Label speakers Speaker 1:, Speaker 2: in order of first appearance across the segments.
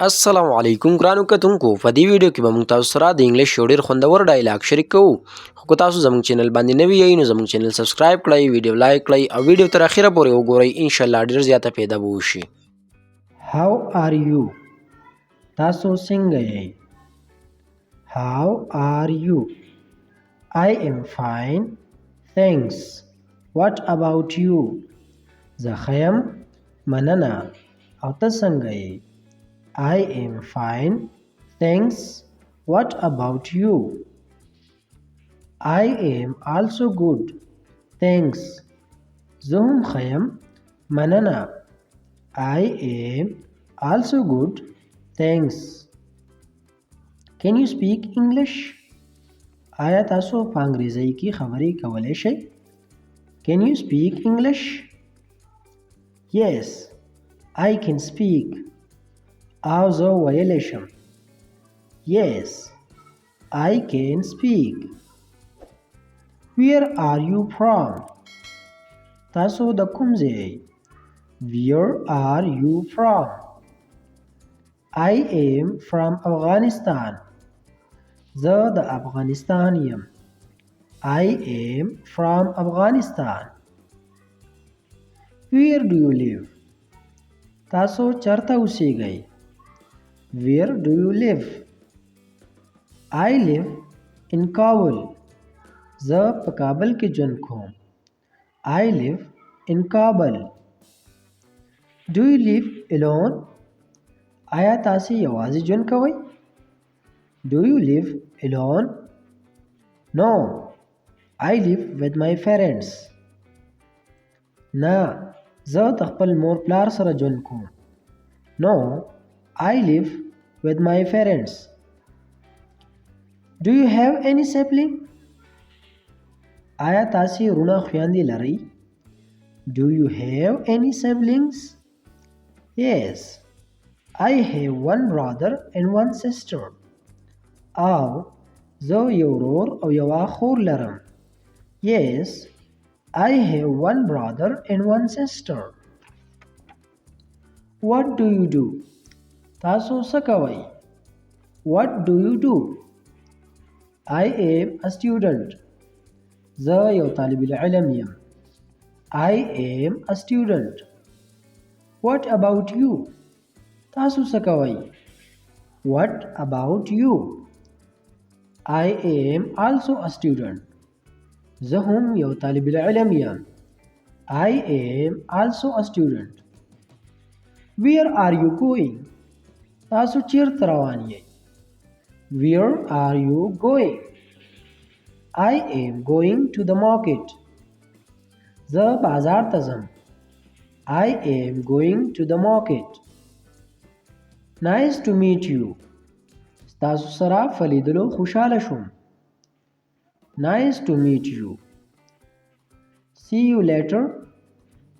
Speaker 1: السلام علیکم ګرانو کتونکو په دې ویډیو کې به موږ تاسو سره د انګلیش یو ډېر خوندور ډایلاګ شریک کوو خو که تاسو زموږ چینل باندې نوي یئ نو زموږ چینل سبسکرایب کړئ ویډیو لایک کړئ او ویډیو تر اخره پورې وګورئ انشاءالله ډېر زیاته پیدا به وشي.
Speaker 2: How are you? تاسو څنګه یئ؟ How are you? I am fine. Thanks. What about you? زه ښه یم مننه او ته څنګه یې؟ I am fine. Thanks. What about you? I am also good. Thanks. زه هم ښه یم مننه. I am also good. Thanks. Can you speak English? آیا تاسو په انګریزي کې خبرې کولای شئ؟ Can you speak English? Yes, I can speak. او زه ویلی شم. Yes, I can speak. Where are you from? تاسو د کوم ځای؟ Where are you from? I am from Afghanistan. زه د افغانستان یم. I am from Afghanistan. Where do you live? تاسو چرته اوسیږئ؟ Where do you live? I live in Kabul. زه په کابل کې ژوند کوم. I live in Kabul. Do you live alone? آیا تاسو یوازې ژوند کوئ؟ Do you live alone? No, I live with my parents. نه، زه د خپل مور پلار سره ژوند کوم. No, I live with my parents. Do you have any sibling? آیا تاسو وروڼه خویندې لرئ؟ Do you have any siblings? Yes, I have one brother and one sister. او زه یو ورور او یوه خور لرم. Yes, I have one brother and one sister. What do you do? تاسو څه کوئ؟ What do you do? I am a student. زه یو طالب العلم یم. I am a student. What about you? تاسو څه کوئ؟ What about you? I am also a student. زه هم یو طالب العلم یم. I am also a student. Where are you going? تاسو چیرته روان یئ؟ Where are you going? I am going to the market. زه بازار ته ځم. I am going to the market. Nice to meet you. تاسو سره په لیدلو خوشحاله شوم. Nice to meet you. See you later.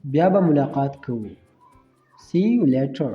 Speaker 2: بیا به ملاقات کوو. See you later.